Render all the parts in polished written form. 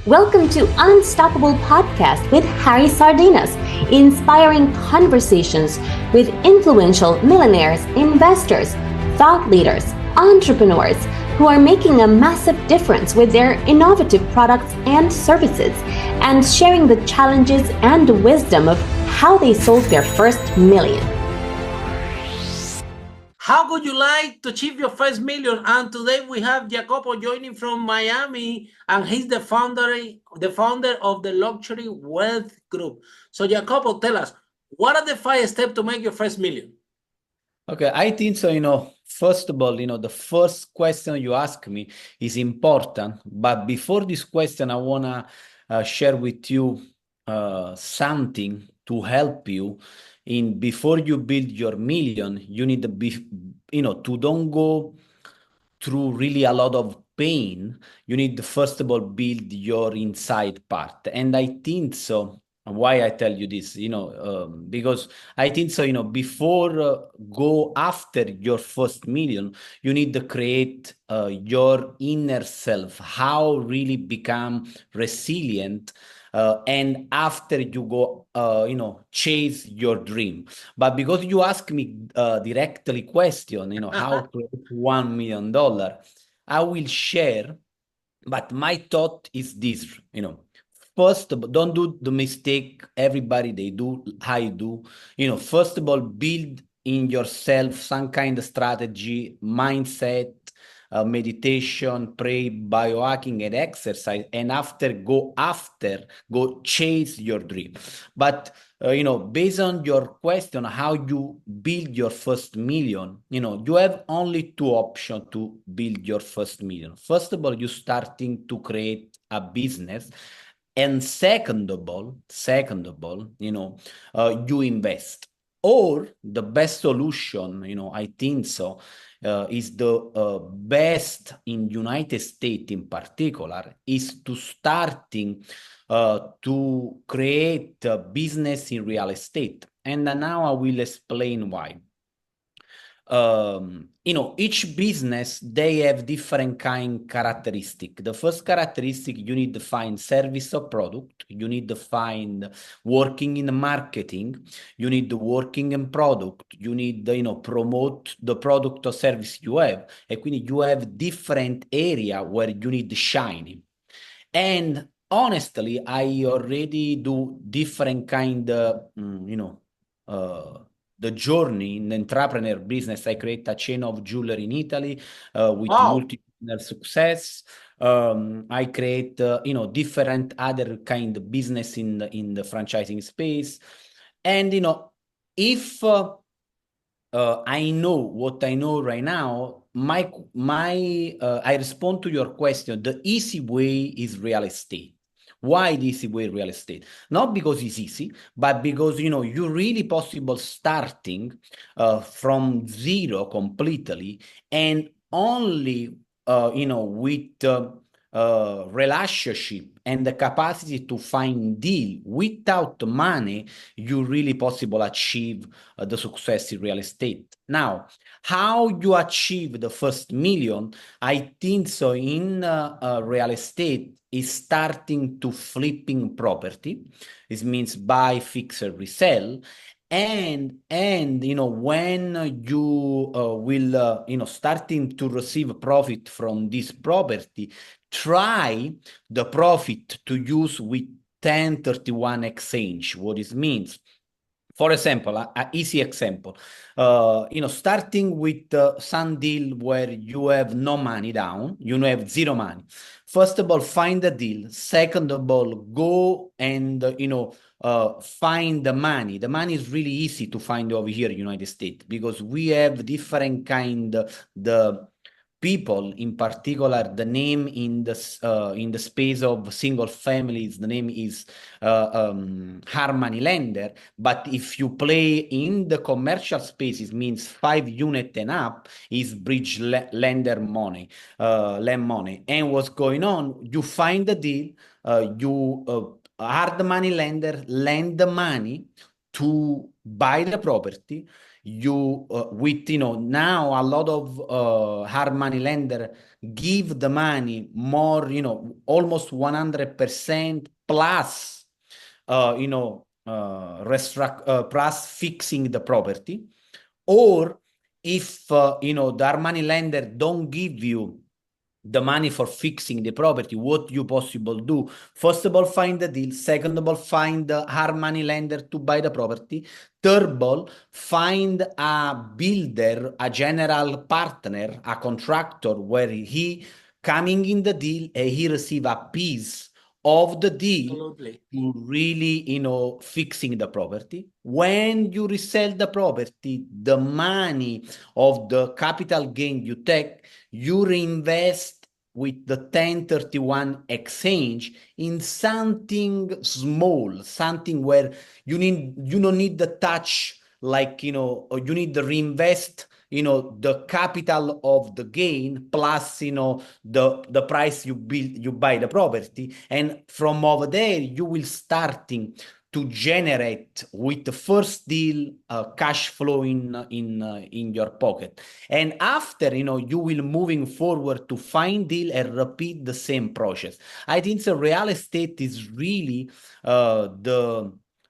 Welcome to Unstoppable Podcast with Harry Sardinas, inspiring conversations with influential millionaires, investors, thought leaders, entrepreneurs who are making a massive difference with their innovative products and services, and sharing the challenges and wisdom of how they sold their first million. How would you like to achieve your first million? And today we have Jacopo joining from Miami, and he's the founder of the Luxury Wealth Group. So Jacopo, tell us, what are the 5 steps to make your first million? Okay, I think so, first of all, the first question you ask me is important. But before this question, I want to share with you something to help you before you build your million. You need to be, to don't go through really a lot of pain. You need to first of all build your inside part. And I think so. Why I tell you this, because I think so, before go after your first million, you need to create your inner self, how really become resilient. And after you go, chase your dream. But because you ask me directly question, how to create $1 million, I will share. But my thought is this, first of all, don't do the mistake everybody they do, I do. First of all, build in yourself some kind of strategy, mindset, meditation, pray, biohacking, and exercise. And go chase your dream. But based on your question, how you build your first million, you have only 2 options to build your first million. First of all, you're starting to create a business. And second of all, you invest. Or the best solution, I think so, is the best in United States in particular, is to starting to create a business in real estate. And now I will explain why. Each business, they have different kind characteristic. The first characteristic, you need to find service or product. You need to find working in marketing. You need to working in product. You need to, promote the product or service you have. And quindi you have different area where you need to shine. And honestly, I already do different kind of, the journey in the entrepreneur business. I create a chain of jewelry in Italy with multi-millionaire success. I create, different other kind of business in the franchising space. And, if I know what I know right now, I respond to your question. The easy way is real estate. Why the easy way real estate? Not because it's easy, but because, you're really possible starting from zero completely, and only, with relationship and the capacity to find deal without money, you really possible achieve the success in real estate. Now, how you achieve the first million, I think so in real estate is starting to flipping property. This means buy, fix, or resell. And when you will starting to receive profit from this property, try the profit to use with 1031 exchange. What it means? For example, an easy example, starting with some deal where you have no money down, you have zero money. First of all, find the deal. Second of all, go and, find the money. The money is really easy to find over here in the United States because we have different kind, the people, in particular, the name in the space of single families, the name is hard money lender. But if you play in the commercial space, it means 5 unit and up is bridge lender money, lend money. And what's going on? You find the deal, you hard money lender lend the money to buy the property. you with now a lot of hard money lender give the money more, almost 100% plus plus fixing the property. Or if the hard money lender don't give you the money for fixing the property, what you possible do? First of all, find the deal. Second of all, find the hard money lender to buy the property. Third of all, find a builder, a general partner, a contractor where he coming in the deal and he receive a piece of the deal. Absolutely. To really, fixing the property. When you resell the property, the money of the capital gain you take, you reinvest with the 1031 exchange in something small, something where you don't need the touch, like, or you need to reinvest, the capital of the gain plus, the price you buy the property. And from over there, you will starting to generate with the first deal cash flow in your pocket. And after, you will moving forward to find deal and repeat the same process. I think the real estate is really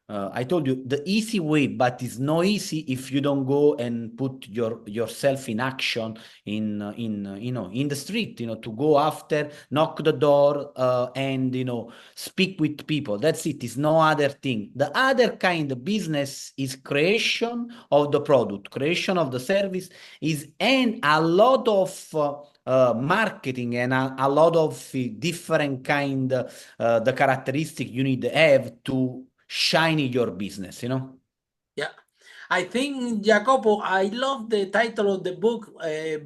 I told you the easy way, but it's not easy if you don't go and put yourself in action in the street, to go after, knock the door, and speak with people. That's it. It's no other thing. The other kind of business is creation of the product, creation of the service, and a lot of marketing and a lot of different kind the characteristic you need to have to shine your business. Yeah. I think, Jacopo, I love the title of the book,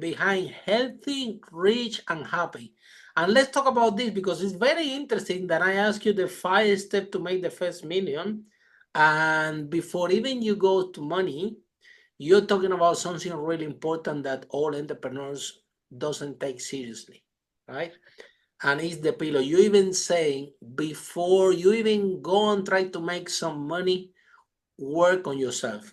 Behind Healthy, Rich, and Happy. And let's talk about this because it's very interesting that I ask you the 5 steps to make the first million. And before even you go to money, you're talking about something really important that all entrepreneurs doesn't take seriously, right? And it's the pillow. You even saying before you even go and try to make some money, work on yourself.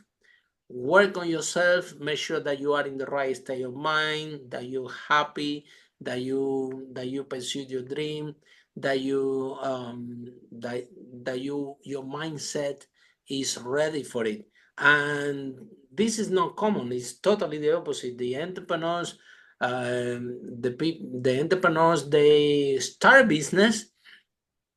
Work on yourself. Make sure that you are in the right state of mind, that you're happy, that you pursue your dream, that your mindset is ready for it. And this is not common. It's totally the opposite. The entrepreneurs, the entrepreneurs, they start business.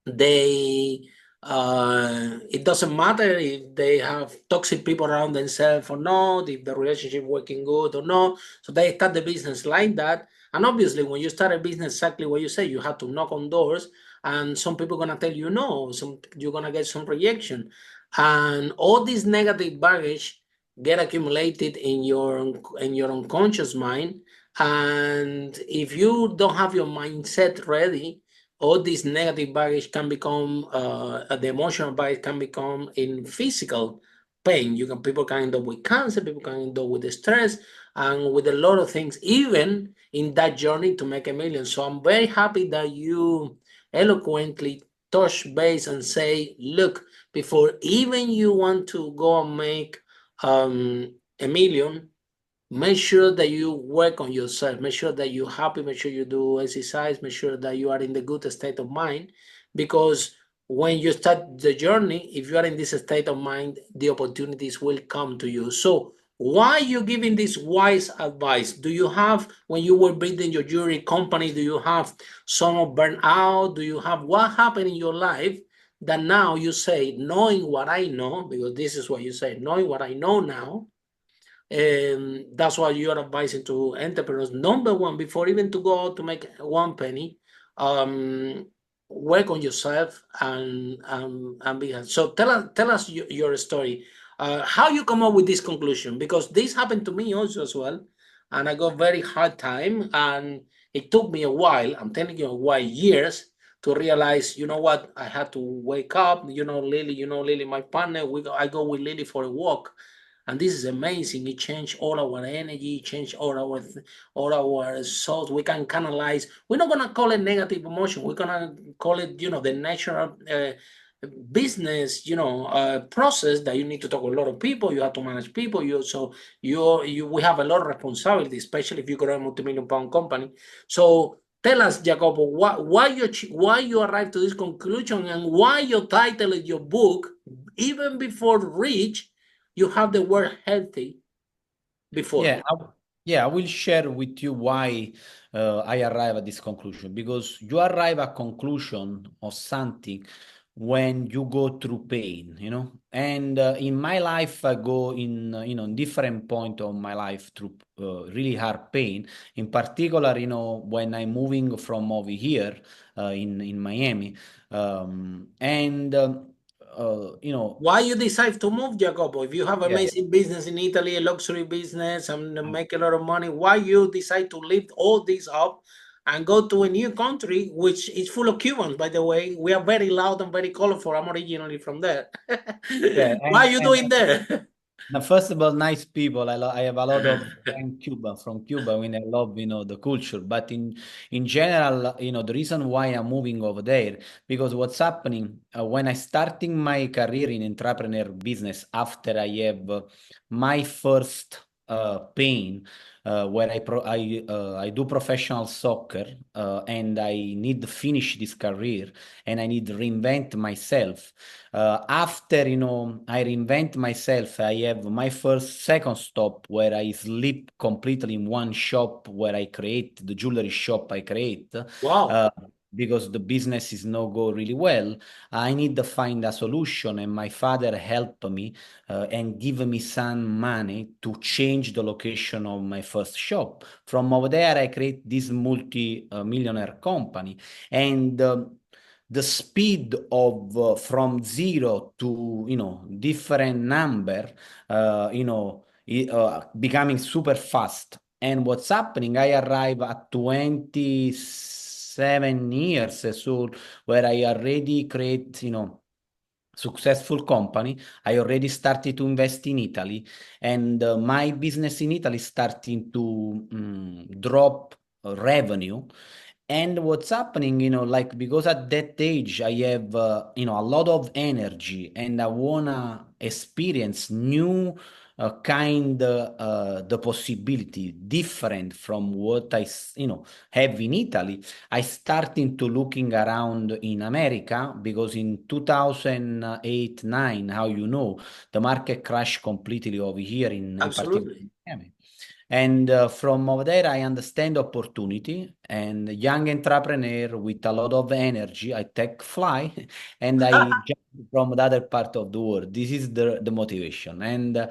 They it doesn't matter if they have toxic people around themselves or not, if the relationship working good or not. So they start the business like that. And obviously, when you start a business, exactly what you say, you have to knock on doors, and some people gonna tell you no. You're gonna get some rejection, and all this negative baggage get accumulated in your unconscious mind. And if you don't have your mindset ready, all this negative baggage can become the emotional baggage can become in physical pain. People can end up with cancer, people can end up with the stress and with a lot of things, even in that journey to make a million. So I'm very happy that you eloquently touch base and say, look, before even you want to go and make a million, make sure that you work on yourself, make sure that you're happy, make sure you do exercise, make sure that you are in the good state of mind, because when you start the journey, if you are in this state of mind, the opportunities will come to you. So why are you giving this wise advice? Do you have, when you were building your jewelry company, do you have some burnout? Do you have, what happened in your life that now you say, knowing what I know, because this is what you say, knowing what I know now, that's why you are advising to entrepreneurs. Number one, before even to go out to make 1 penny, work on yourself and be. So tell us your story. How you come up with this conclusion? Because this happened to me also as well, and I got very hard time, and it took me a while. I'm telling you, a while, years, to realize, you know what, I had to wake up. Lily, my partner. I go with Lily for a walk. And this is amazing. It changed all our energy, changed all our souls. We can canalize. We're not gonna call it negative emotion. We're gonna call it, the natural business, process that you need to talk with a lot of people. You have to manage people. We have a lot of responsibility, especially if you grow a multi-million pound company. So tell us, Jacopo, why you arrived to this conclusion, and why your title of your book, even before rich, you have the word healthy before. Yeah, I will share with you why I arrive at this conclusion, because you arrive at conclusion of something when you go through pain, And in my life, I go in, different point of my life through really hard pain. In particular, when I'm moving from over here in Miami, and why you decide to move, Jacopo? If you have yeah. amazing business in Italy, a luxury business, and make a lot of money, why you decide to leave all this up and go to a new country which is full of Cubans? By the way, we are very loud and very colorful. I'm originally from there. Yeah, Why are you doing there? Now, first of all, nice people. I have a lot of friends from Cuba, when I love, the culture. But in general, the reason why I'm moving over there, because what's happening when I starting my career in entrepreneur business after I have my first pain, where I do professional soccer, and I need to finish this career, and I need to reinvent myself. After, I reinvent myself, I have my second stop where I sleep completely in one shop where I create the jewelry shop I create. Wow. Because the business is not go really well. I need to find a solution, and my father helped me and give me some money to change the location of my first shop. From over there, I create this multi-millionaire company, and the speed of from zero to different number, becoming super fast. And what's happening? I arrive at 27 years old, where I already create successful company. I already started to invest in Italy, and my business in Italy starting to drop revenue. And what's happening, like, because at that age I have, a lot of energy, and I wanna experience new the possibility different from what have in Italy. I starting to looking around in America, because in 2008, 9, how the market crashed completely over here in particular. Absolutely. Miami. And from over there, I understand opportunity, and young entrepreneur with a lot of energy. I take fly and I jump from the other part of the world. This is the motivation. And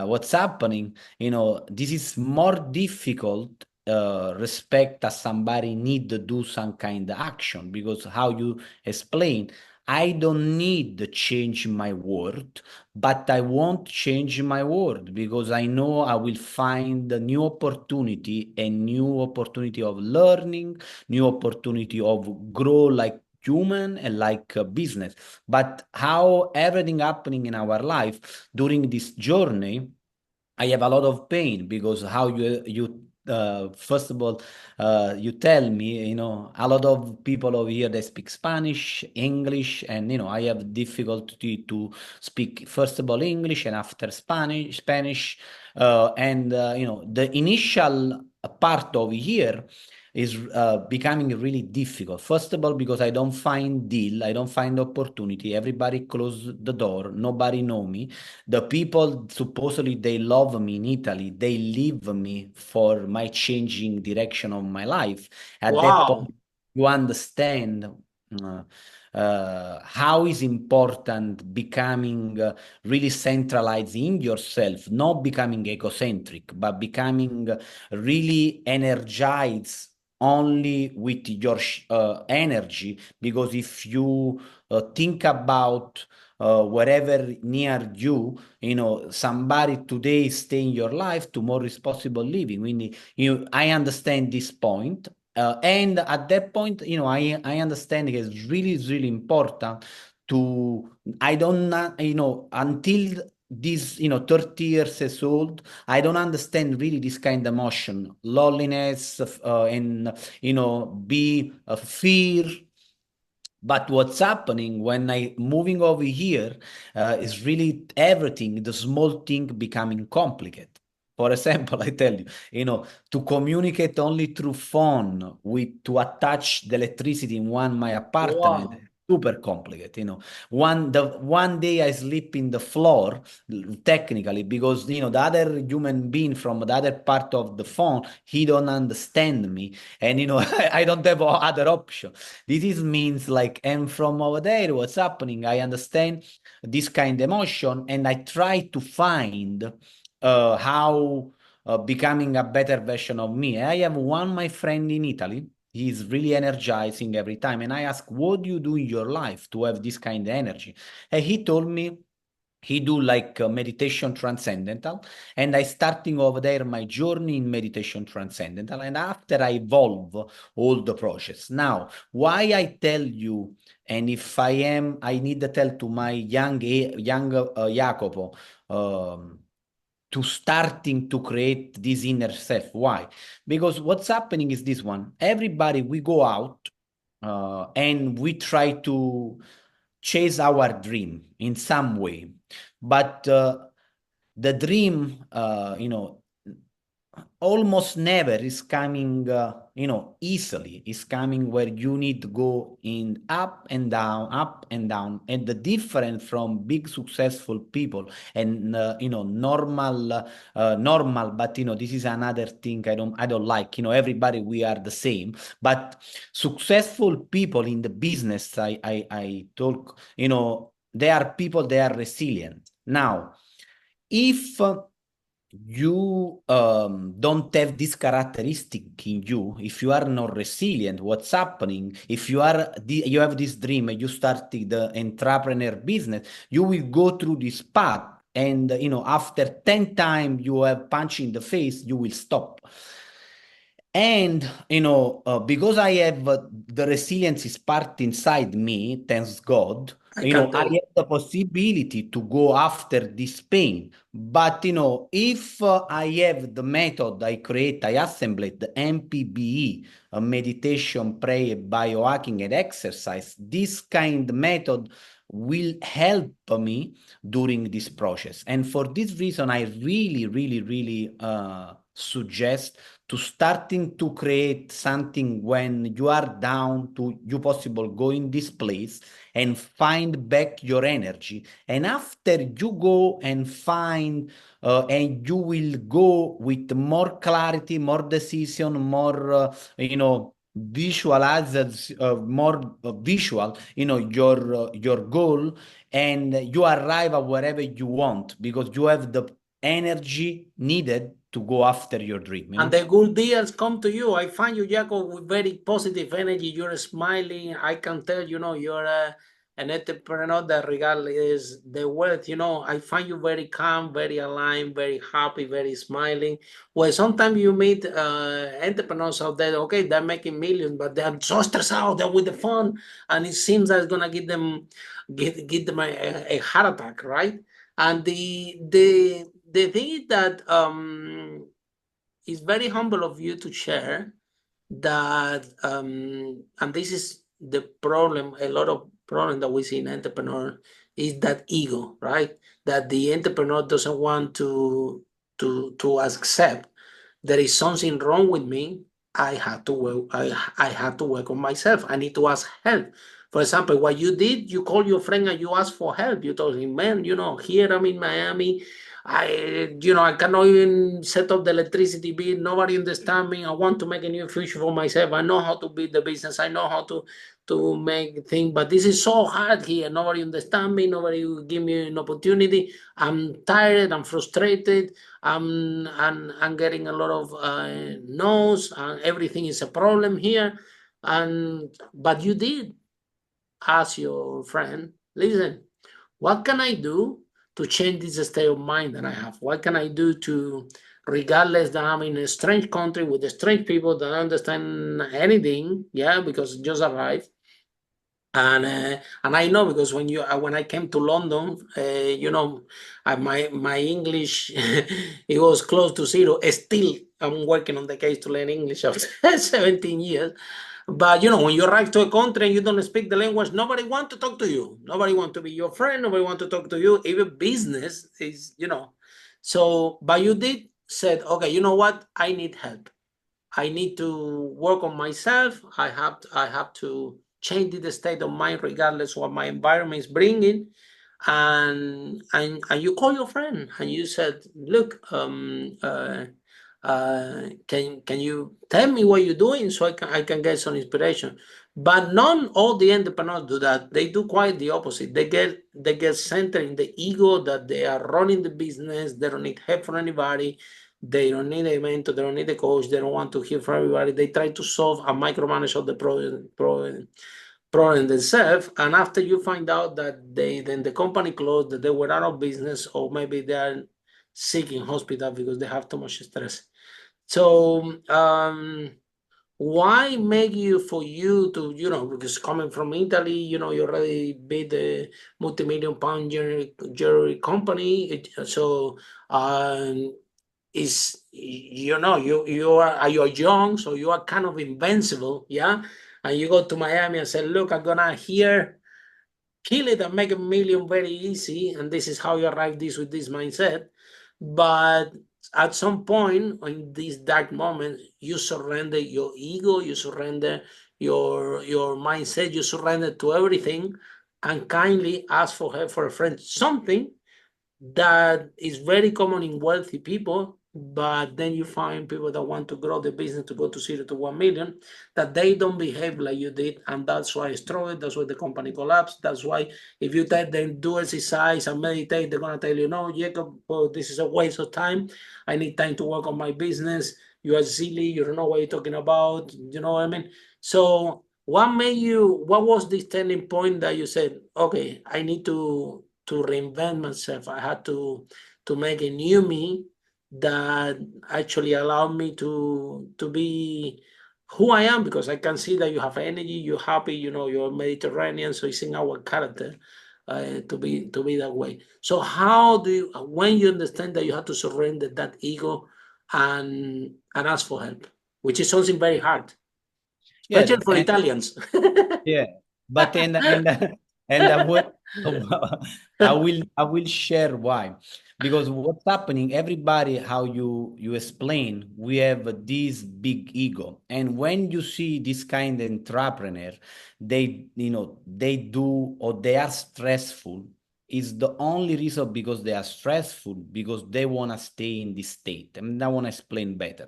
what's happening, this is more difficult respect as somebody need to do some kind of action, because how you explain, I don't need to change my world, but I won't change my world, because I know I will find a new opportunity, a new opportunity of learning, new opportunity of grow like human and like a business. But how everything happening in our life during this journey, I have a lot of pain, because how you first of all, you tell me, a lot of people over here, they speak Spanish, English, and I have difficulty to speak first of all English and after Spanish, and the initial part over here is becoming really difficult. First of all, because I don't find deal, I don't find opportunity. Everybody close the door. Nobody know me. The people supposedly they love me in Italy, they leave me for my changing direction of my life. At that Wow. point, you understand how is important becoming really centralized in yourself, not becoming egocentric, but becoming really energized only with your energy. Because if you think about wherever near you, somebody today stay in your life, tomorrow responsible living. I understand this point. And at that point, I understand it's really important to, I don't, until this, 30 years old, I don't understand really this kind of emotion, loneliness, and, be fear, But what's happening when I moving over here is really everything, the small thing becoming complicated. For example, I tell you, to communicate only through phone with to attach the electricity in my apartment, Wow. super complicated. One day I sleep in the floor technically because the other human being from the other part of the phone, he don't understand me, and I don't have other option. This is means like, and from over there, what's happening? I understand this kind of emotion, and I try to find how becoming a better version of me. I have one my friend in Italy. He's really energizing every time, and I ask, "What do you do in your life to have this kind of energy?" And he told me he do like meditation transcendental, and I starting over there my journey in meditation transcendental, and after I evolve all the process. Now, why I tell you, and if I need to tell to my young Jacopo, to starting to create this inner self. Why? Because what's happening is this one. Everybody, we go out and we try to chase our dream in some way. But the dream, almost never is coming, easily. It's coming where you need to go in up and down, up and down. And the difference from big successful people and, normal, but this is another thing I don't like. Everybody, we are the same. But successful people in the business, I talk, they are people, they are resilient. Now, if you don't have this characteristic in you, if you are not resilient, what's happening? If you have this dream and you start the entrepreneur business, you will go through this path, and after 10 times you have punch in the face, you will stop. And because I have the resilience is part inside me, thanks God, I can I tell. have the possibility to go after this pain. But if I have the method I create, I assembled the MPBE, meditation, prayer, biohacking, and exercise. This kind of method will help me during this process. And for this reason, I really, really, really suggest to starting to create something when you are down, to you possible go in this place and find back your energy. And after you go and find and you will go with more clarity, more decision, more visualize more visual, your goal, and you arrive at wherever you want because you have the energy needed to go after your dream. And the good deals come to you. I find you, Jacob, with very positive energy. You're smiling. I can tell, you're an entrepreneur that regardless the wealth, I find you very calm, very aligned, very happy, very smiling. Well, sometimes you meet entrepreneurs out there, okay, they're making millions, but they're so stressed out, they're with the fun, and it seems that it's gonna get them a heart attack, right? And the thing is that it's very humble of you to share that, and this is the problem, a lot of problem that we see in entrepreneur is that ego, right? That the entrepreneur doesn't want to accept there is something wrong with me. I had to work. I had to work on myself. I need to ask help. For example, what you did, you call your friend and you ask for help. You told him, man, here I'm in Miami. I cannot even set up the electricity bill. Nobody understand me. I want to make a new future for myself. I know how to build the business. I know how to make things, but this is so hard here. Nobody understand me. Nobody will give me an opportunity. I'm tired. I'm frustrated. I'm getting a lot of no's, and everything is a problem here. But you did ask your friend, listen, what can I do to change this state of mind that I have? What can I do to, regardless that I'm in a strange country with strange people that don't understand anything, because just arrived. And I know because when I came to London, my English it was close to zero. Still, I'm working on the case to learn English after 17 years. But when you arrive to a country and you don't speak the language, nobody want to talk to you. Nobody want to be your friend. Nobody want to talk to you. Even business is, So, but you did said, okay, you know what? I need help. I need to work on myself. I have to change the state of mind regardless of what my environment is bringing. And you call your friend and you said, look, can you tell me what you're doing so I can get some inspiration? But not all the entrepreneurs do that. They do quite the opposite. They get centered in the ego that they are running the business. They don't need help from anybody. They don't need a mentor. They don't need a coach. They don't want to hear from everybody. They try to solve and micromanage all the problem themselves. And after you find out that then the company closed, that they were out of business, or maybe they are sick in hospital because they have too much stress. So why make you for you to because coming from Italy, you already be the multi-million pound jewelry company. So is you're young, so you are kind of invincible, yeah. And you go to Miami and say, look, I'm gonna here kill it and make $1 million very easy, and this is how you arrive this with this mindset. But at some point in this dark moment, you surrender your ego, you surrender your mindset, you surrender to everything, and kindly ask for help for a friend. Something that is very common in wealthy people, but then you find people that want to grow the business to go to 0 to 1 million, that they don't behave like you did, and that's why I struggled. That's why the company collapsed. That's why if you tell them do exercise and meditate, they're gonna tell you, no, Jacob, this is a waste of time. I need time to work on my business. You are silly. You don't know what you're talking about. You know what I mean? So what was this turning point that you said, okay, I need to reinvent myself? I had to make a new me that actually allowed me to be who I am, because I can see that you have energy, you're happy, you're Mediterranean, so it's in our character to be that way. So how do you, when you understand that you have to surrender that ego and ask for help, which is something very hard, Yeah, especially for Italians. yeah, but and I will share why. Because what's happening, everybody, how you explain, we have this big ego. And when you see this kind of entrepreneur, they do, or they are stressful, is the only reason because they are stressful, because they want to stay in this state. And I want to explain better.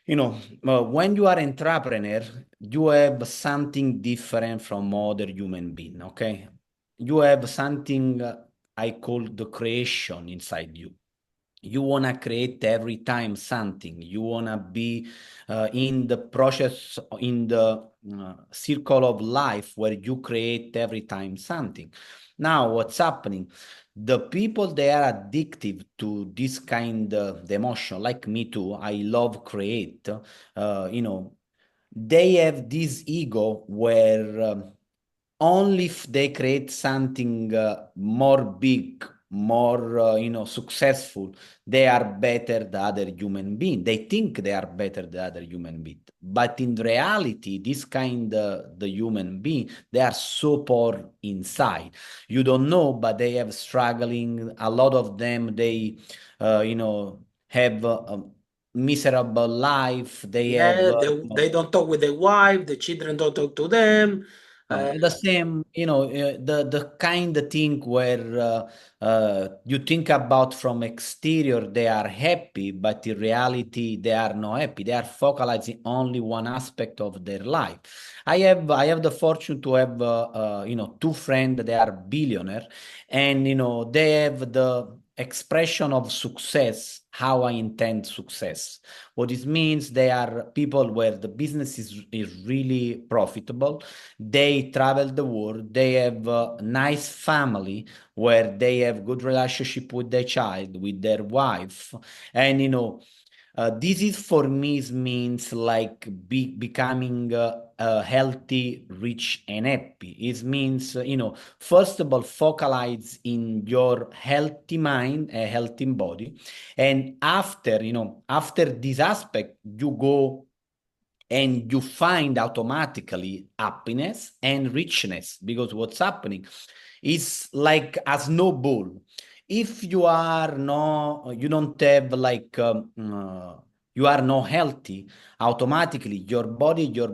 When you are entrepreneur, you have something different from other human being, okay? You have something I call the creation inside you. You want to create every time something. You want to be in the process, in the circle of life where you create every time something. Now, what's happening? The people, they are addictive to this kind of emotion, like me too. I love create. They have this ego where only if they create something more big, more successful, they are better than other human being. They think they are better than other human being, but in reality, this kind the human being, they are so poor inside. You don't know, but they have struggling. A lot of them, they have a miserable life. They have Yeah, they don't talk with their wife, the children don't talk to them. the same, the kind of thing where you think about from exterior, they are happy, but in reality, they are not happy. They are focalizing only one aspect of their life. I have the fortune to have, two friends. They are billionaire, and they have the expression of success. How I intend success. What it means, they are people where the business is really profitable. They travel the world. They have a nice family where they have good relationship with their child, with their wife. And this is for me means like becoming healthy, rich, and happy. It means, first of all, focalize in your healthy mind, a healthy body. And after this aspect, you go and you find automatically happiness and richness, because what's happening is like a snowball. If you are no, you don't have like you are not healthy, automatically your body, your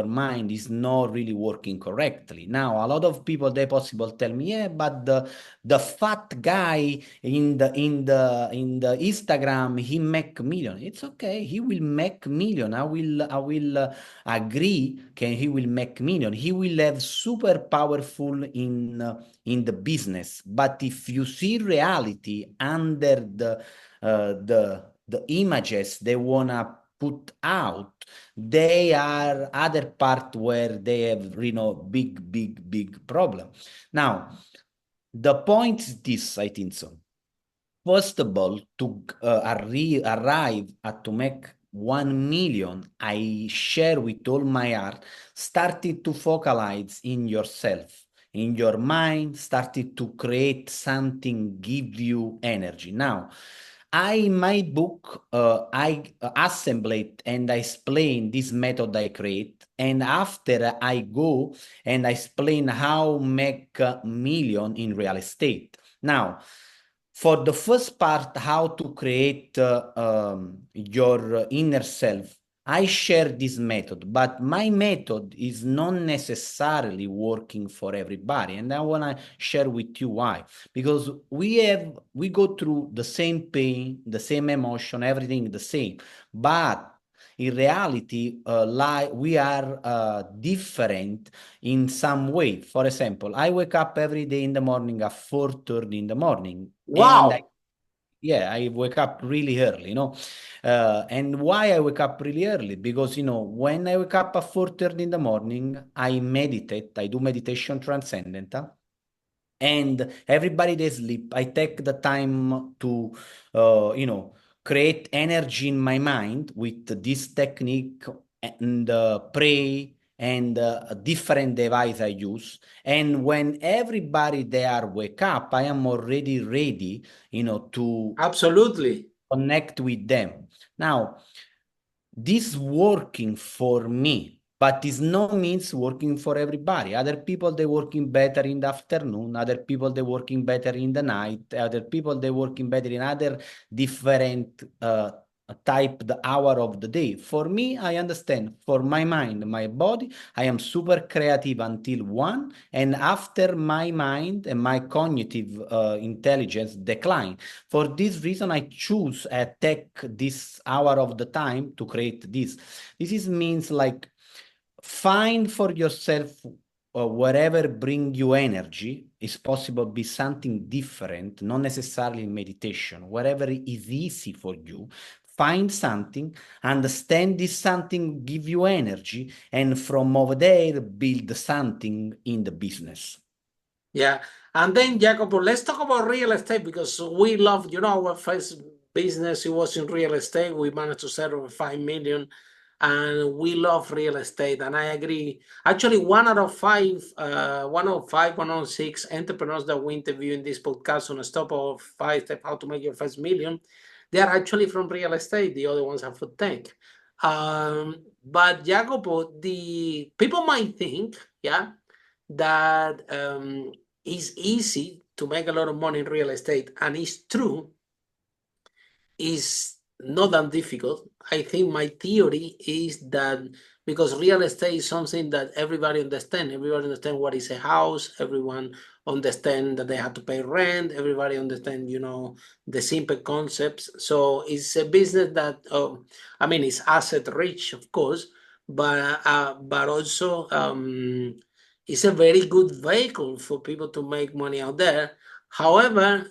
mind is not really working correctly. Now, a lot of people, they possible tell me, yeah, but the fat guy in the Instagram, he make million. It's okay, he will make million. I will agree, can he will make million. He will have super powerful in the business. But if you see reality under the images they wanna put out, they are other part where they have, big problem. Now, the point is this, I think so. First of all, to arrive at to make 1 million, I share with all my heart, started to focalize in yourself, in your mind, started to create something, give you energy. Now, in my book, I assembled and I explain this method I create. And after I go and I explain how make a million in real estate. Now, for the first part, how to create your inner self, I share this method, but my method is not necessarily working for everybody. And I want to share with you why. Because we go through the same pain, the same emotion, everything the same. But in reality, we are different in some way. For example, I wake up every day in the morning at 4:30 in the morning. Wow. I wake up really early, and why I wake up really early? Because, when I wake up at 4:30 in the morning, I meditate, I do meditation transcendental. And everybody they sleep, I take the time to, create energy in my mind with this technique and pray and a different device I use. And when everybody they are wake up, I am already ready, to Absolutely. connect with them. Now, this working for me, but it's no means working for everybody. Other people they working better in the afternoon, other people they working better in the night, other people they working better in other different type the hour of the day. For me, I understand, for my mind, my body, I am super creative until 1, and after my mind and my cognitive intelligence decline. For this reason, I choose take this hour of the time to create this. Means like find for yourself whatever bring you energy. Is possible be something different, not necessarily meditation. Whatever is easy for you, find something, understand this something, give you energy, and from over there build something in the business. Yeah. And then, Jacopo, let's talk about real estate, because we love, our first business, it was in real estate. We managed to sell over 5 million, and we love real estate. And I agree. Actually, 106 entrepreneurs that we interview in this podcast on a stop of 5 steps how to make your first million, they are actually from real estate. The other ones are for tech. But Jacopo, the people might think, that it's easy to make a lot of money in real estate, and it's true. It's not that difficult. I think my theory is that because real estate is something that everybody understands. Everybody understands what is a house. Everyone understands that they have to pay rent. Everybody understands, the simple concepts. So it's a business that, it's asset rich, of course, but also it's a very good vehicle for people to make money out there. However,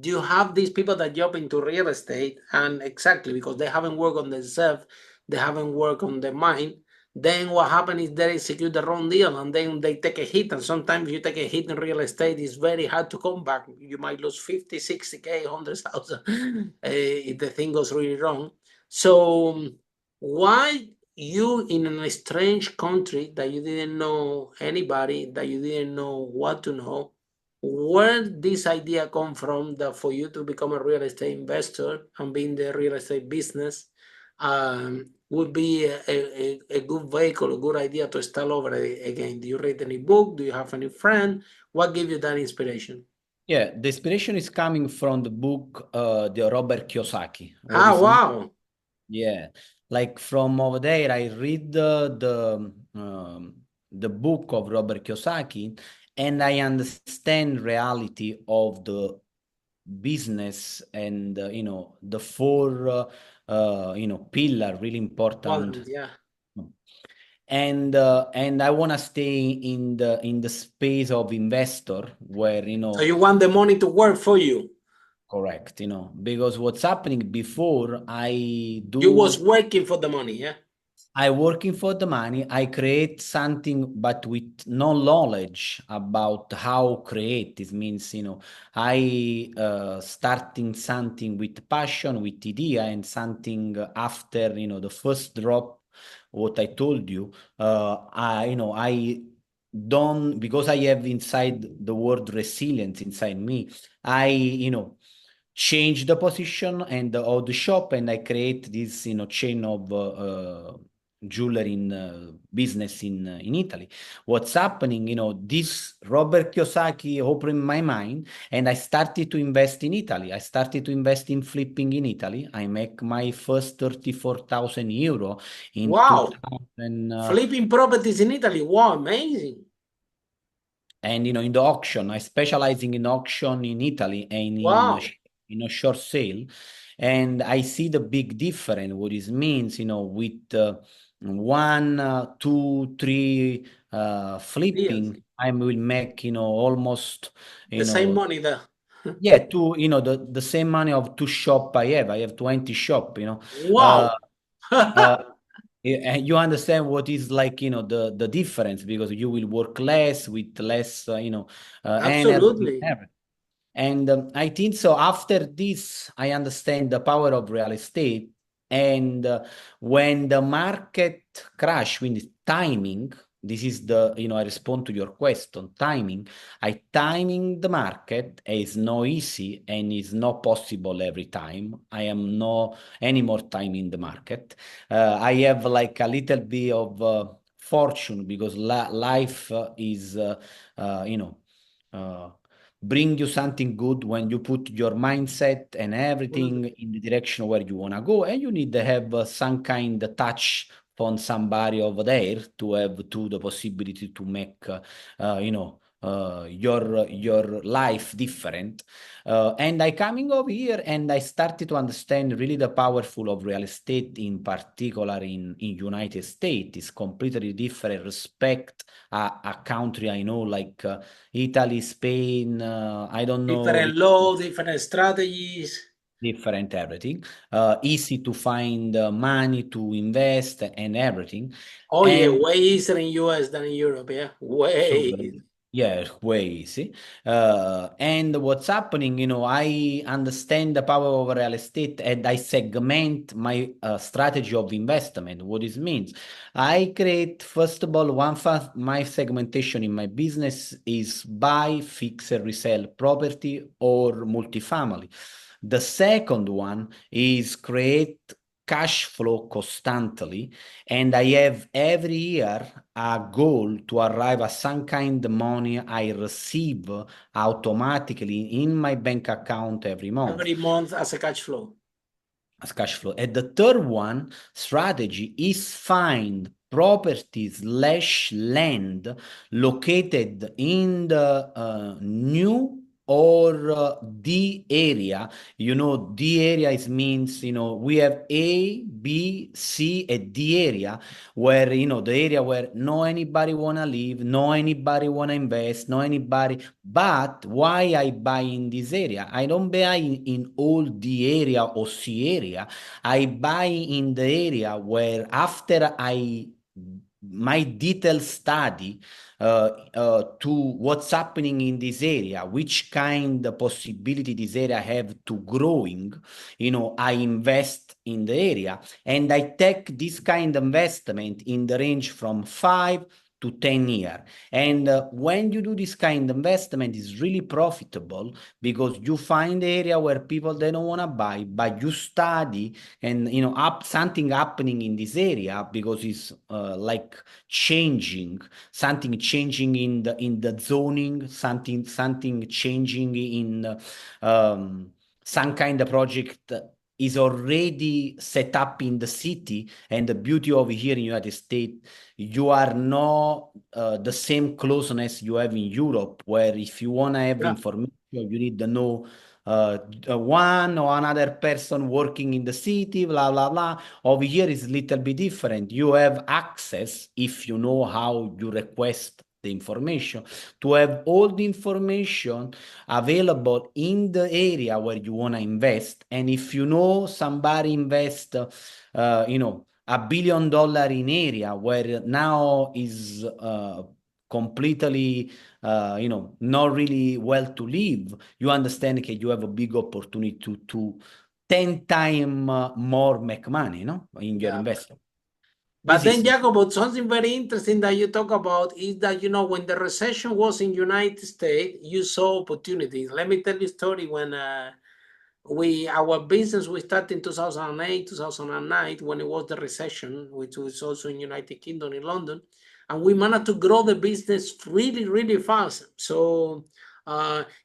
you have these people that jump into real estate, and exactly because they haven't worked on themselves, they haven't worked on their mind. Then what happens is they execute the wrong deal, and then they take a hit. And sometimes you take a hit in real estate, it's very hard to come back. You might lose 50, 60K, 100,000 if the thing goes really wrong. So why you in a strange country that you didn't know anybody, that you didn't know what to know, where this idea come from that for you to become a real estate investor and be in the real estate business, would be a good vehicle, a good idea to start over again? Do you read any book? Do you have any friend? What gave you that inspiration? Yeah, the inspiration is coming from the book, the Robert Kiyosaki. Wow. Yeah, like from over there, I read the book of Robert Kiyosaki, and I understand reality of the business and the four pillar really important. Yeah. And I want to stay in the space of investor where So you want the money to work for you? correct, because what's happening before You was working for the money, yeah? I working for the money. I create something, but with no knowledge about how create. This means, I starting something with passion, with idea, and something after, the first drop, what I told you, I don't, because I have inside the word resilience inside me. I, change the position and of the shop, and I create this chain of jewelry in business in Italy. What's happening, this Robert Kiyosaki opened my mind, and I started to invest in Italy. I started to invest in flipping in Italy. I make my first 34,000 euro in Wow. 2000. Flipping properties in Italy. Wow, amazing. And in the auction, I specializing in auction in Italy and Wow. in a short sale, and I see the big difference. What it means, with one, two, three flipping, Deals. I will make almost The same money there. yeah, two, the same money of two shop I have. I have 20 shop. Wow. And you understand what is like, the difference, because you will work less with less, energy. Absolutely. And I think so. After this, I understand the power of real estate. And when the market crash, when the timing, this is I respond to your question, timing. I timing the market is no easy and is not possible every time. I am no any more time in the market. I have like a little bit of fortune, because life is, uh, bring you something good when you put your mindset and everything in the direction where you want to go, and you need to have some kind of touch from somebody over there to have to the possibility to make your life different. And I coming over here, and I started to understand really the powerful of real estate, in particular in United States. Is completely different respect a country I know, like Italy, Spain, I don't know, Different law, different strategies. different everything. Easy to find money to invest and everything. Oh yeah, And way easier in US than in Europe, yeah. Way. so, yeah, way easy. And what's happening, I understand the power of real estate, and I segment my strategy of investment. What this means, I create, first of all, my segmentation in my business is buy, fix, and resell property or multifamily. The second one is create cash flow constantly, and I have every year a goal to arrive at some kind of money I receive automatically in my bank account every month. Every month as a cash flow. As cash flow. And the third one strategy is find properties / land located in the new or D area. D area is means, we have A, B, C, and D area, where, the area where no anybody want to live, no anybody want to invest, no anybody. But why I buy in this area? I don't buy in all the area or C area. I buy in the area where, after my detailed study to what's happening in this area, which kind of possibility this area have to growing, I invest in the area, and I take this kind of investment in the range from 5 to 10 years. And when you do this kind of investment, it's really profitable because you find the area where people they don't want to buy, but you study and something happening in this area because it's like changing, something changing in the zoning, something changing in some kind of project is already set up in the city. And the beauty of here in United States, you are not the same closeness you have in Europe, where if you want to have information, you need to know one or another person working in the city, blah, blah, blah. Over here is a little bit different. You have access, if you know how you request the information, to have all the information available in the area where you want to invest. And if you know somebody invest, $1 billion in area where now is completely, not really well to live, you understand that you have a big opportunity to 10 times more make money, in your investment. But then, Jacopo, something very interesting that you talk about is that, when the recession was in United States, you saw opportunities. Let me tell you a story. When our business, we started in 2008, 2009, when it was the recession, which was also in United Kingdom, in London, and we managed to grow the business really, really fast. So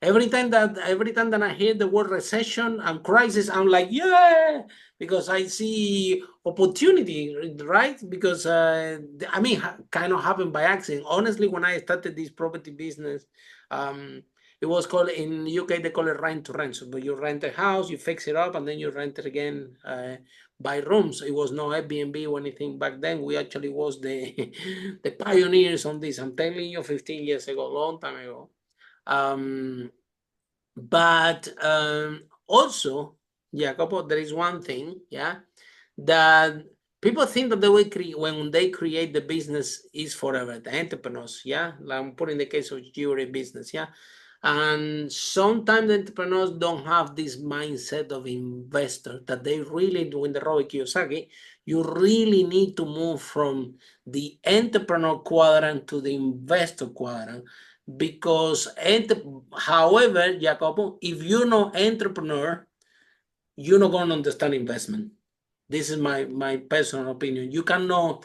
every time that I hear the word recession and crisis, I'm like, yeah, because I see opportunity, right? Because kind of happened by accident. Honestly, when I started this property business, it was called, in UK, they call it rent to rent. So but you rent a house, you fix it up, and then you rent it again by rooms. It was no Airbnb or anything back then. We actually was the the pioneers on this. I'm telling you, 15 years ago, long time ago. But also, Jacopo, there is one thing, that people think that when they create the business is forever. The entrepreneurs, like I'm putting the case of jewelry business, and sometimes the entrepreneurs don't have this mindset of investor that they really do. In the Robert Kiyosaki, you really need to move from the entrepreneur quadrant to the investor quadrant. Because, however, Jacopo, if you're not entrepreneur, you're not going to understand investment. This is my personal opinion. You cannot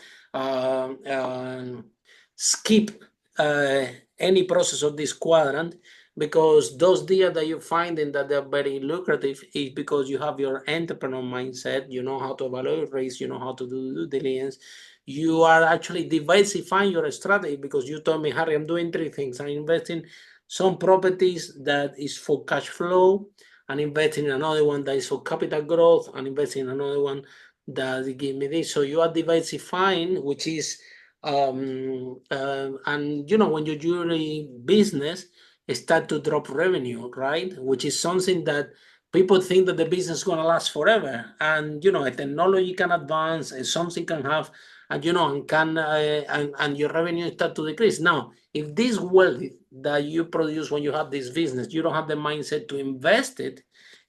skip any process of this quadrant, because those deals that you're finding that they're very lucrative is because you have your entrepreneur mindset. You know how to evaluate risk. You know how to do due diligence. You are actually diversifying your strategy, because you told me, Harry, I'm doing three things. I'm investing some properties that is for cash flow, and investing in another one that is for capital growth, and investing in another one that give me this. So you are diversifying, which is and when your jewelry business start to drop revenue, right? Which is something that people think that the business is going to last forever. And a technology can advance, and something can have, and and your revenue start to decrease. Now, if this wealth that you produce when you have this business, you don't have the mindset to invest it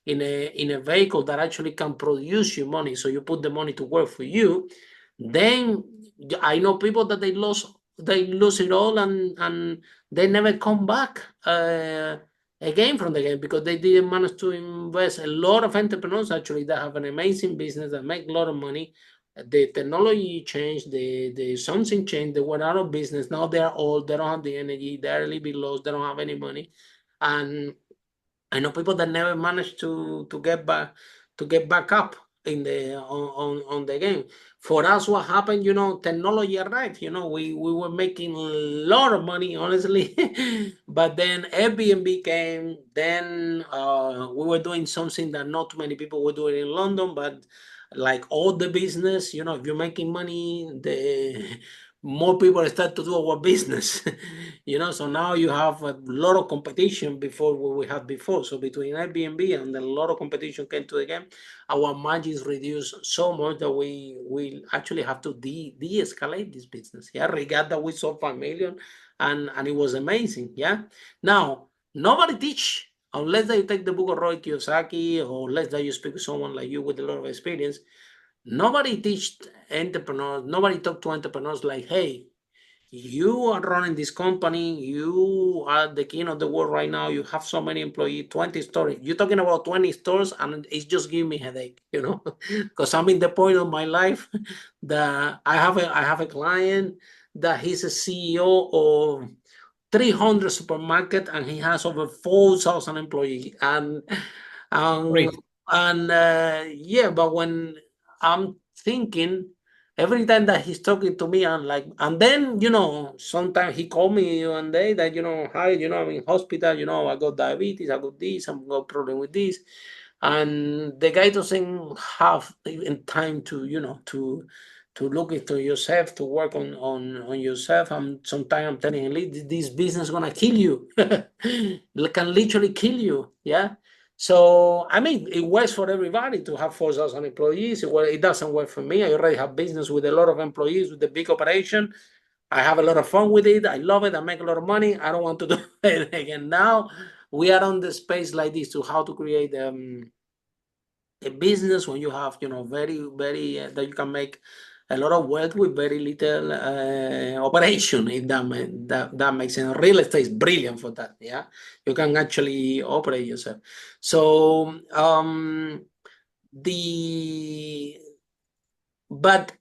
in a vehicle that actually can produce you money, so you put the money to work for you, then I know people that they lose it all, and they never come back again from the game, because they didn't manage to invest. A lot of entrepreneurs actually that have an amazing business that make a lot of money. The technology changed, the something changed, they went out of business. Now they're old, they don't have the energy, they're a little bit lost, they don't have any money. And I know people that never managed to get back up in the on the game. For us, what happened, technology arrived. We were making a lot of money, honestly. But then Airbnb came. Then we were doing something that not too many people were doing in London, but like all the business, if you're making money, the more people start to do our business. So now you have a lot of competition before what we had before. So between Airbnb and a lot of competition came to the game, our margins reduced so much that we actually have to de-escalate this business. Regard that we sold 5 million, and it was amazing. Now, nobody teach, unless that you take the book of Roy Kiyosaki, or unless that you speak to someone like you with a lot of experience. Nobody teach entrepreneurs, nobody talk to entrepreneurs like, hey, you are running this company, you are the king of the world right now, you have so many employees, 20 stores. You're talking about 20 stores, and it's just giving me a headache, because I'm in the point of my life that I have a client that he's a CEO of 300 supermarket, and he has over 4,000 employees. Um, Great. yeah, but when I'm thinking, every time that he's talking to me, I'm like, and then, sometimes he called me one day that, hi, I'm in hospital, I got diabetes, I got this, I'm got problem with this. And the guy doesn't have even time to, to look into yourself, to work on yourself. And sometimes I'm telling him, this business is gonna kill you. It can literally kill you. Yeah. So, I mean, it works for everybody to have 4,000 employees. Well, it doesn't work for me. I already have business with a lot of employees, with a big operation. I have a lot of fun with it. I love it. I make a lot of money. I don't want to do it again. Now we are on the space like this to how to create a business when you have, very, very, that you can make a lot of wealth with very little operation, if that makes sense. Real estate is brilliant for that. Yeah, you can actually operate yourself. So the but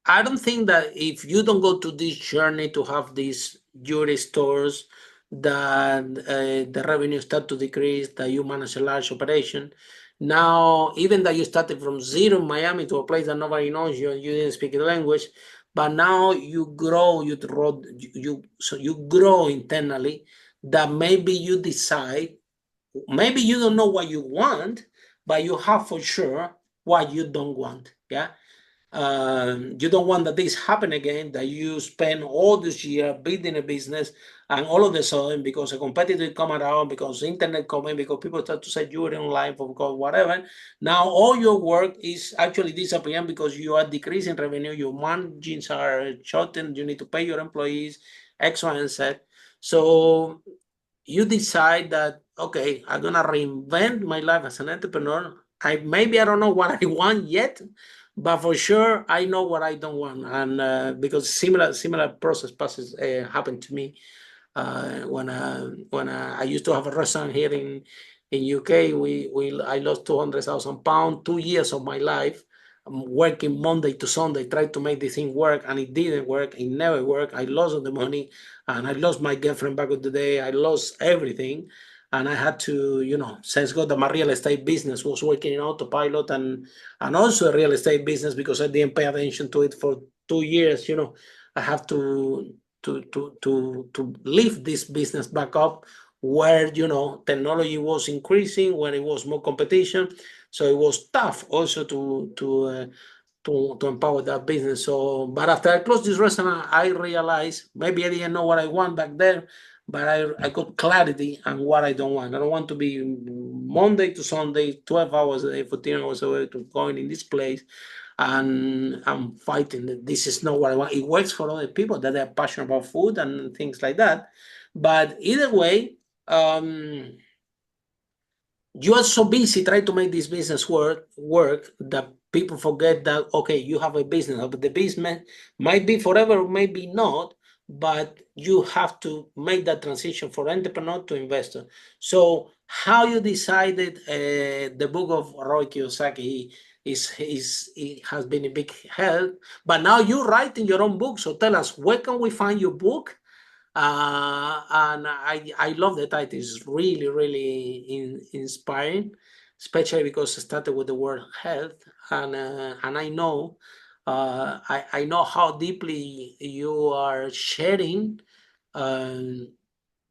I don't think that if you don't go to this journey to have these jewelry stores, that the revenue start to decrease, that you manage a large operation. Now, even that you started from zero in Miami to a place that nobody knows you and you didn't speak the language, but now you grow, so you grow internally, that maybe you decide, maybe you don't know what you want, but you have for sure what you don't want. Yeah. You don't want that this happen again, that you spend all this year building a business, and all of a sudden, because a competitor come around, because internet coming, because people start to say you're online, for because whatever, now all your work is actually disappearing because you are decreasing revenue, your margins are shortened, you need to pay your employees X, Y, and Z. So you decide that, okay, I'm gonna reinvent my life as an entrepreneur. I don't know what I want yet, but for sure I know what I don't want. And because similar process passes happened to me when I used to have a restaurant here in UK. I lost 200,000 pounds, 2 years of my life. I'm working Monday to Sunday, try to make this thing work, and it didn't work. It never worked. I lost all the money, and I lost my girlfriend back of the day. I lost everything, and I had to, since God that my real estate business was working in autopilot, and also a real estate business, because I didn't pay attention to it for 2 years. I have to lift this business back up, where technology was increasing, where it was more competition, so it was tough also to empower that business. So, but after I closed this restaurant, I realized maybe I didn't know what I want back there, but I got clarity on what I don't want. I don't want to be Monday to Sunday, 12 hours a day, 14 hours a day, to going in this place, and I'm fighting. This is not what I want. It works for other people that are passionate about food and things like that. But either way, you are so busy trying to make this business work that people forget that, okay, you have a business, but the business might be forever, maybe not, but you have to make that transition for entrepreneur to investor. So how you decided, the book of Roy Kiyosaki it has been a big help, but now you're writing your own book. So tell us, where can we find your book? And I love the title. It's really, really inspiring, especially because it started with the word health, and I know how deeply you are sharing um,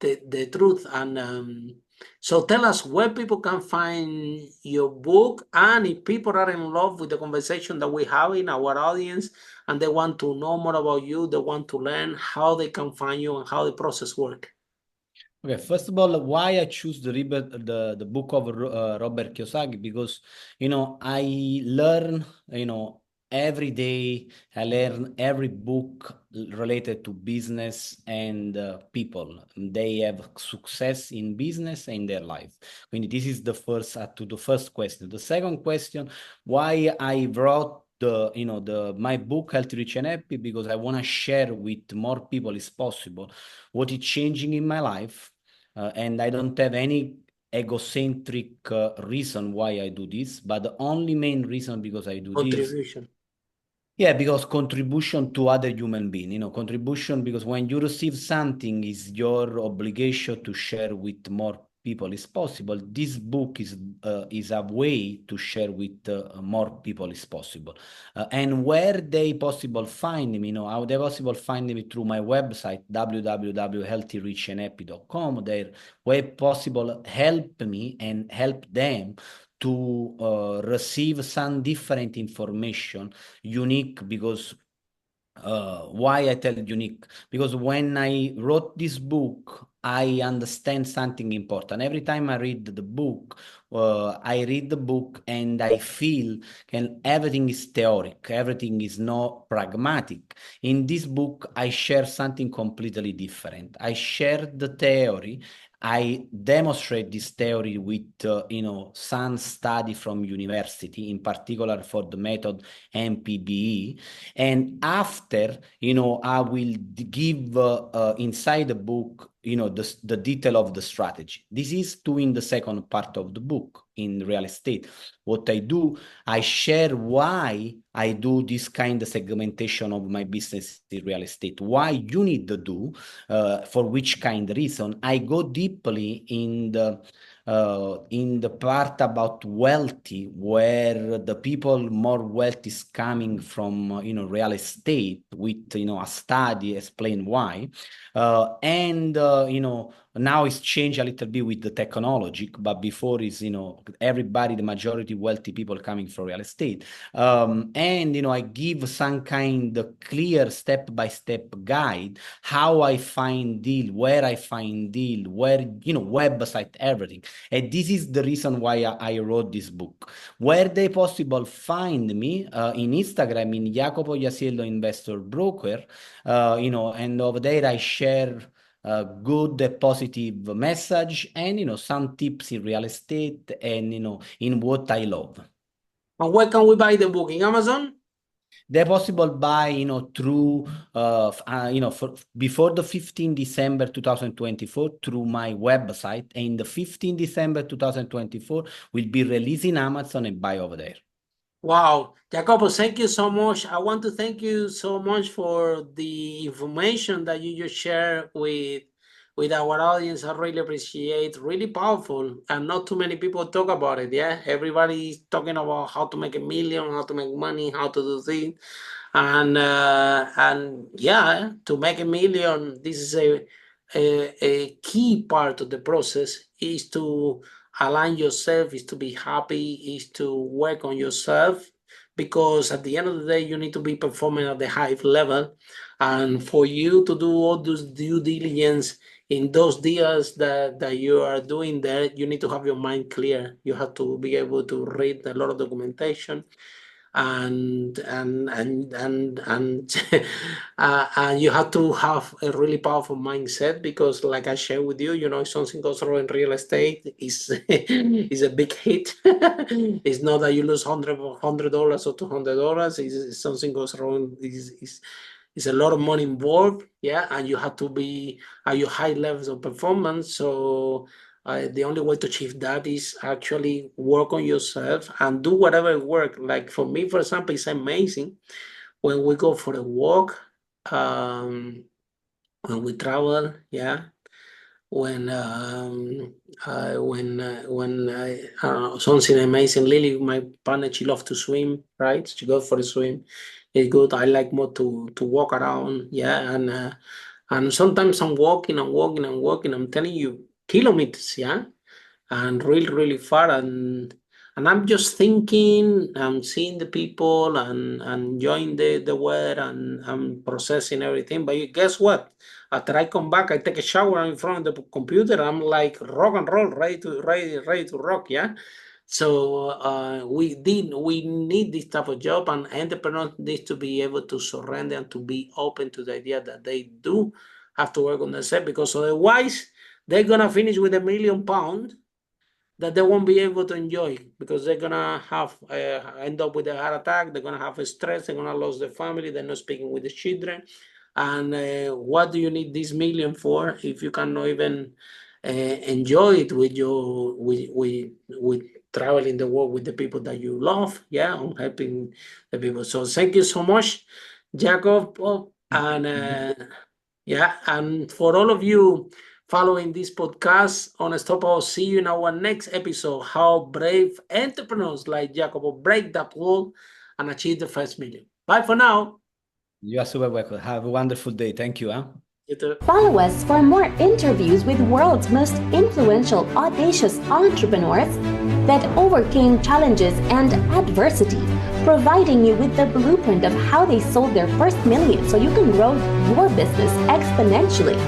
the truth. And so tell us where people can find your book, and if people are in love with the conversation that we have in our audience, and they want to know more about you, they want to learn, how they can find you and how the process works. Okay, first of all, why I choose the book of Robert Kiyosaki? Because I learn every day. I learn every book related to business and people. They have success in business and in their life. Quindi this is the first to the first question. The second question, why I wrote my book Healthy, Rich and Happy because I want to share with more people as possible what is changing in my life, and I don't have any egocentric reason why I do this, but the only main reason because I do this. Contribution. Yeah, because contribution to other human being, contribution, because when you receive something, is your obligation to share with more people as possible. This book is a way to share with more people as possible. And where they possible find me, how they possible find me through my website, www.healthyrichandhappy.com. Where possible help me and help them to receive some different information, unique, because why I tell unique? Because when I wrote this book, I understand something important. Every time I read the book, and I feel everything is theoric, everything is not pragmatic. In this book, I share something completely different. I share the theory. I demonstrate this theory with, some study from university, in particular for the method MPBE. And after, I will give inside the book, the detail of the strategy. This is doing the second part of the book in real estate. What I do, I share why I do this kind of segmentation of my business in real estate, why you need to do, for which kind of reason. I go deeply in the part about wealthy, where the people more wealth is coming from, real estate, with, a study explain why. And now it's changed a little bit with the technology, but before is, everybody, the majority wealthy people coming from real estate. And, I give some kind of clear step-by-step guide, how I find deal, where I find deal, where, website, everything. And this is the reason why I wrote this book. Where they possible find me, in Instagram, in Jacopo Lasiello Investor Broker, and over there I share good, positive message, and, some tips in real estate, and, in what I love. And where can we buy the book? In Amazon? They're possible buy, through, before the 15 December 2024 through my website, and the 15 December 2024 will be released in Amazon and buy over there. Wow, Jacopo, thank you so much. I want to thank you so much for the information that you just share with our audience. I really appreciate, really powerful, and not too many people talk about it. Yeah, everybody's talking about how to make a million, how to make money, how to do things, and yeah, to make a million, this is a key part of the process is to align yourself, is to be happy, is to work on yourself, because at the end of the day, you need to be performing at the highest level. And for you to do all those due diligence in those deals that you are doing there, you need to have your mind clear. You have to be able to read a lot of documentation, and you have to have a really powerful mindset, because like I shared with you, if something goes wrong in real estate, is is a big hit. It's not that you lose $100 or $200. Is something goes wrong, is a lot of money involved. Yeah, and you have to be at your high levels of performance. So the only way to achieve that is actually work on yourself and do whatever work. Like for me, for example, it's amazing when we go for a walk, when we travel, yeah. When something amazing. Lily, my partner, she loves to swim, right? She goes for a swim. It's good. I like more to walk around, yeah. And sometimes I'm walking. I'm telling you, kilometers, yeah, and really far. And I'm just thinking, I'm seeing the people and enjoying the weather, and I'm processing everything. But guess what? After I come back, I take a shower in front of the computer. I'm like rock and roll, ready to rock, yeah. So we need this type of job, and entrepreneurs need to be able to surrender and to be open to the idea that they do have to work on themselves, because otherwise they're gonna finish with £1 million that they won't be able to enjoy because they're gonna have end up with a heart attack. They're gonna have a stress. They're gonna lose their family. They're not speaking with the children. And what do you need this million for if you cannot even enjoy it with your with traveling the world with the people that you love? Yeah, on helping the people. So thank you so much, Jacopo, and yeah, and for all of you following this podcast, Unstoppable, see you in our next episode. How brave entrepreneurs like Jacopo break that wall and achieve the first million. Bye for now. You are super welcome. Have a wonderful day. Thank you. Huh? You too. Follow us for more interviews with world's most influential, audacious entrepreneurs that overcame challenges and adversity, providing you with the blueprint of how they sold their first million so you can grow your business exponentially.